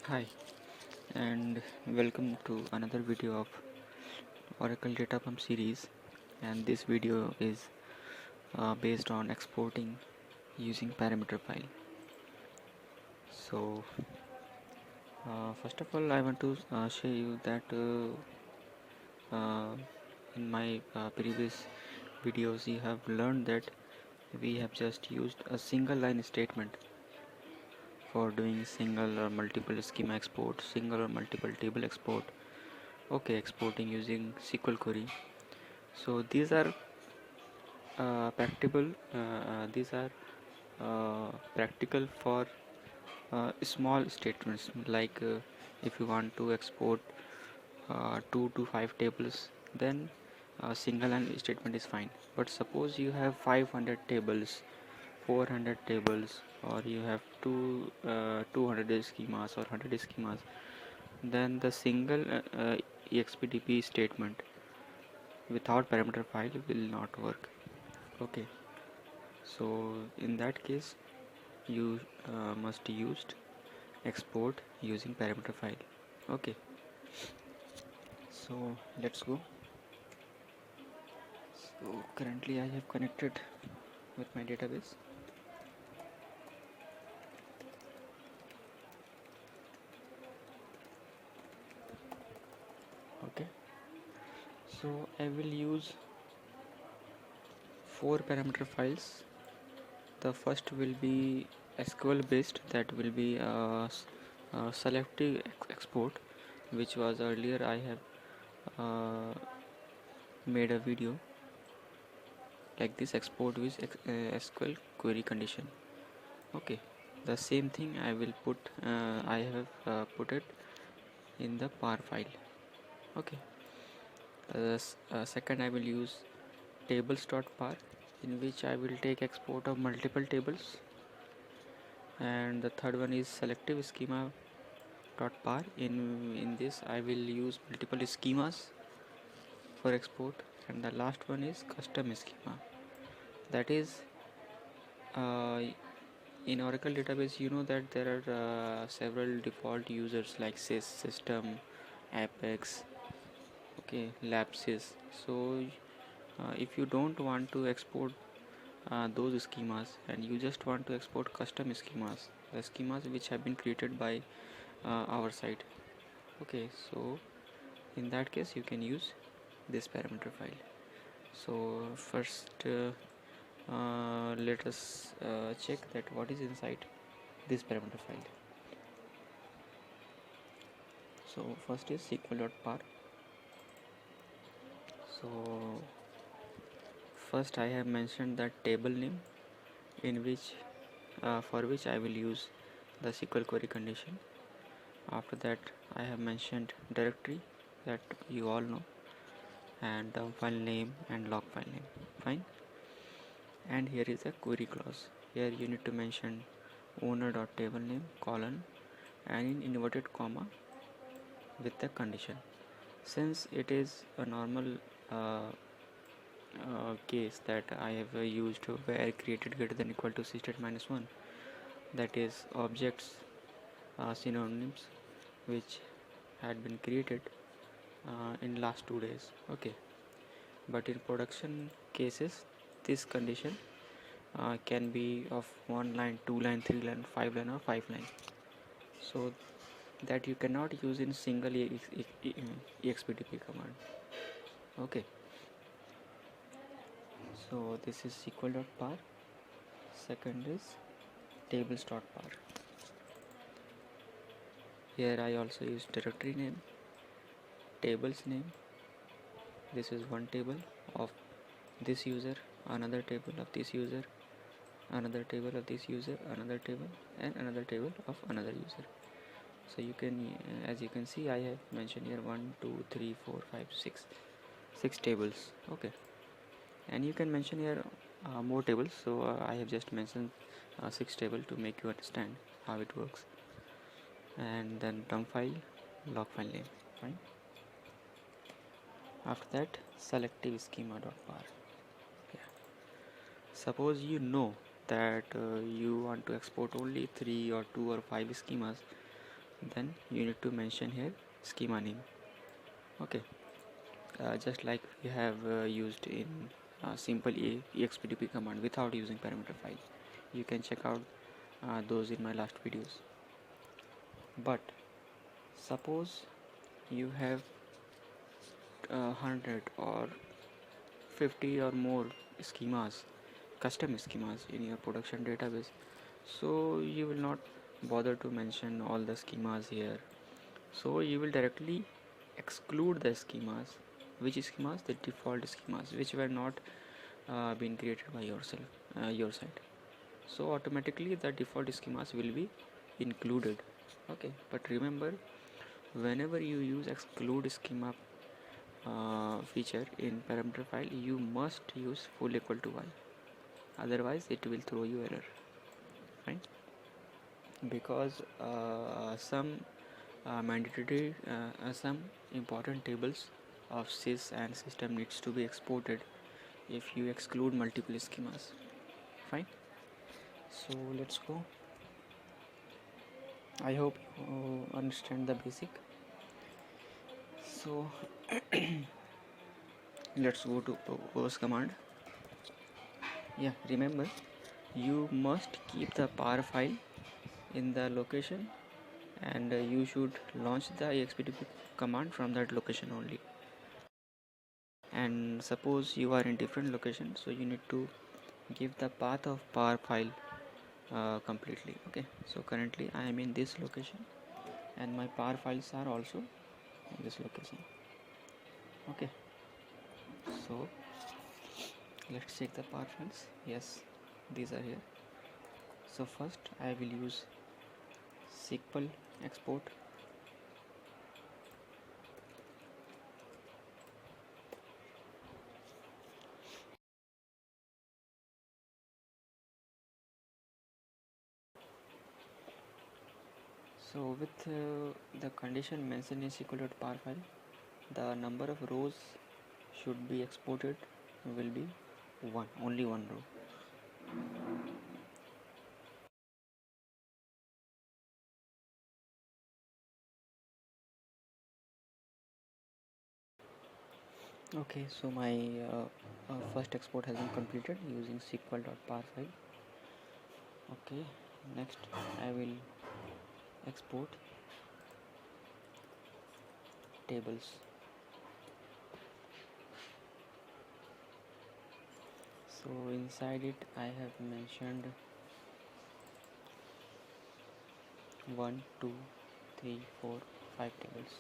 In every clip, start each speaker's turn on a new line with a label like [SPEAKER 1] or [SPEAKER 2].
[SPEAKER 1] Hi, and welcome to another video of Oracle Datapump Series. And this video is based on exporting using parameter file. So, first of all, I want to show you that in my previous videos, you have learned that we have just used a single line statement for doing single or multiple schema export, single or multiple table export. Okay, exporting using SQL query. So these are practical these are practical for small statements, like if you want to export 2 to 5 tables, then a single line statement is fine. But suppose you have 500 tables, 400 tables, or you have 200 schemas or 100 schemas, then the single expdp statement without parameter file will not work. Okay, so in that case you must use export using parameter file. Okay, so let's go. So currently I have connected with my database. Okay, so I will use 4 parameter files. The first will be SQL based, that will be selective export, which was earlier I have made a video like this, export with SQL query condition. Okay, the same thing I will put I have put it in the par file. Okay, second I will use tables.par, in which I will take export of multiple tables. And the third one is selective schema.par. In this I will use multiple schemas for export. And the last one is custom schema, that is uh, in Oracle database, you know that there are several default users like sys, system, apex, okay, lapses. So if you don't want to export those schemas, and you just want to export custom schemas, the schemas which have been created by our site, okay, so in that case you can use this parameter file. So first let us check that what is inside this parameter file. So first is sql.par. So first I have mentioned that table name, in which for which I will use the SQL query condition. After that I have mentioned directory, that you all know, and dump file name and log file name. Fine. And here is a query clause. Here you need to mention owner.table name colon and in inverted comma with the condition. Since it is a normal uh, case that I have used where created greater than equal to c state minus 1, that is objects synonyms which had been created in last 2 days. Okay, but in production cases this condition can be of 1 line, 2 line, 3 line, 5 line or 5 line, so that you cannot use in single expdp command. Okay, so this is sql.par. Second is tables.par. Here I also use directory name, tables name. This is one table of this user, another table of this user, another table of this user, another table, and another table of another user. So you can as you can see, I have mentioned here 1 2 3 4 5 6 tables. Okay, and you can mention here more tables, so I have just mentioned 6 table to make you understand how it works. And then dump file, log file name. Fine. After that, selective schema.bar. Yeah. Suppose you know that you want to export only 3 or 2 or 5 schemas, then you need to mention here schema name. Okay, just like we have used in simple expdp command without using parameter file. You can check out those in my last videos. But suppose you have 100 or 50 or more schemas, custom schemas in your production database, so you will not bother to mention all the schemas here. So you will directly exclude the schemas. Which schemas? The default schemas which were not been created by yourself, your side. So automatically the default schemas will be included. Okay, but remember, whenever you use exclude schema feature in parameter file, you must use full equal to y, otherwise it will throw you error. Fine, because some important tables of sys and system needs to be exported if you exclude multiple schemas. Fine, so let's go. I hope you understand the basic. So let's go to propose command. Yeah, remember, you must keep the par file in the location, and you should launch the expdp command from that location only. And suppose you are in different location, so you need to give the path of par file completely. Okay, so currently I am in this location and my par files are also in this location. Okay, so let's check the par files. Yes, these are here. So first I will use SQL export. So with the condition mentioned in SQL.par file, the number of rows should be exported will be one, only one row. Okay, so my first export has been completed using SQL.par file. Okay, next I will export tables. So inside it I have mentioned 1, 2, 3, 4, 5 tables.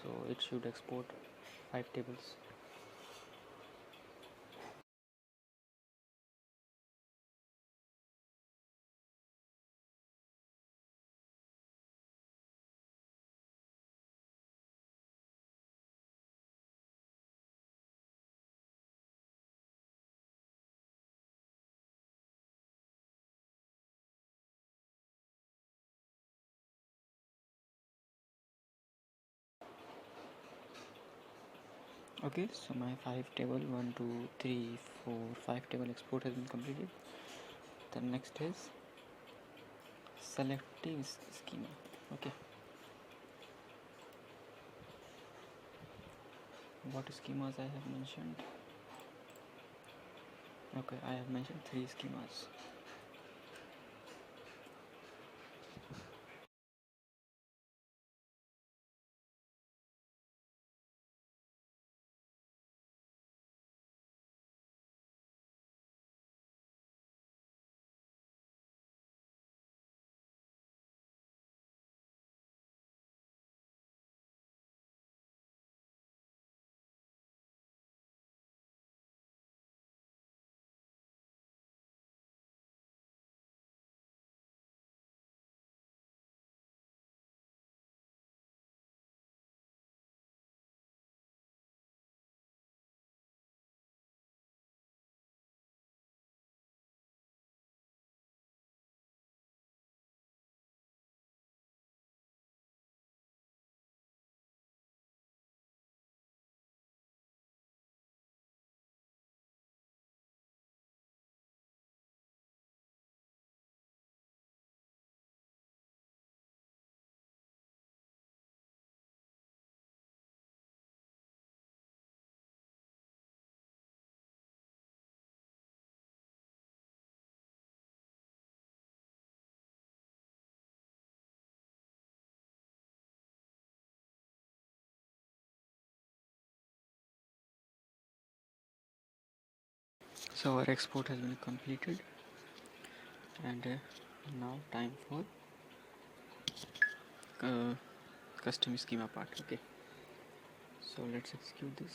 [SPEAKER 1] So it should export 5 tables. Okay, so my 5 table 1, 2, 3, 4, 5 table export has been completed. The next is selective schema. Okay, what schemas I have mentioned? Okay, I have mentioned 3 schemas. So our export has been completed, and now time for custom schema part. Okay, so let's execute this.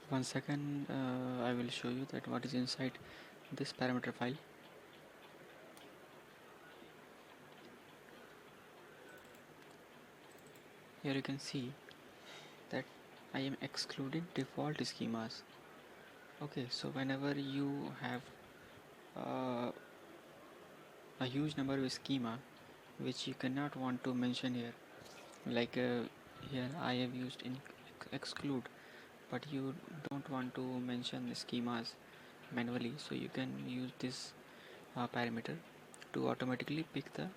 [SPEAKER 1] One second, I will show you that what is inside this parameter file. Here you can see that I am excluding default schemas. Okay, so whenever you have uh, a huge number of schema which you cannot want to mention here, like here I have used in exclude, but you don't want to mention the schemas manually, so you can use this parameter to automatically pick the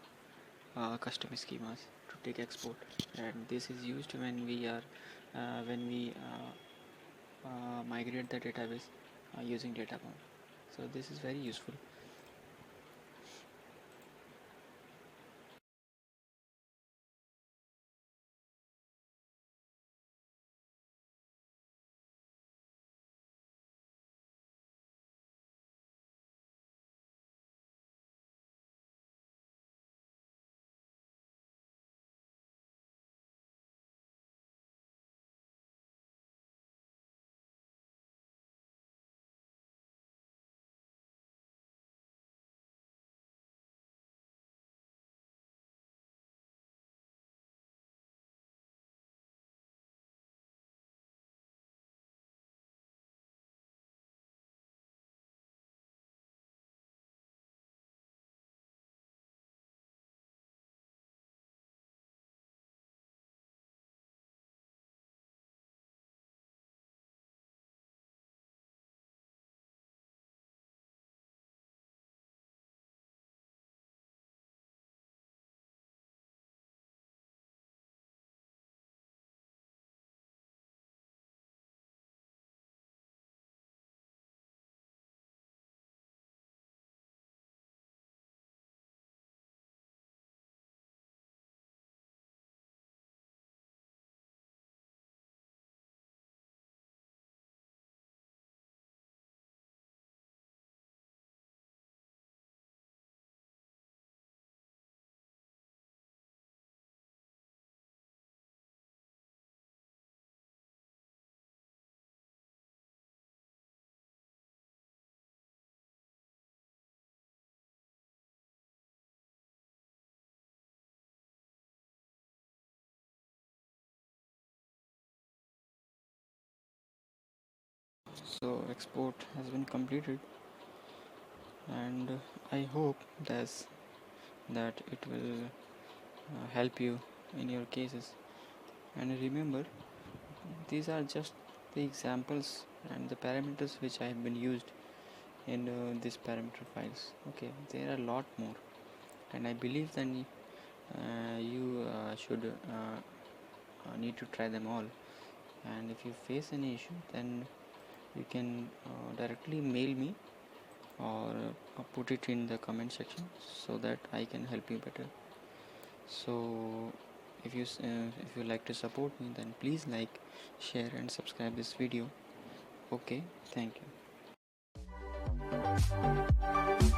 [SPEAKER 1] custom schemas to take export, and this is used when we are migrate the database using Datapump. So this is very useful. So export has been completed, and I hope that it will help you in your cases. And remember, these are just the examples and the parameters which I have been used in this parameter files. Okay, there are a lot more, and I believe then you should need to try them all. And if you face any issue, then you can directly mail me or put it in the comment section so that I can help you better. So if you like to support me, then please like, share and subscribe this video. Okay, thank you.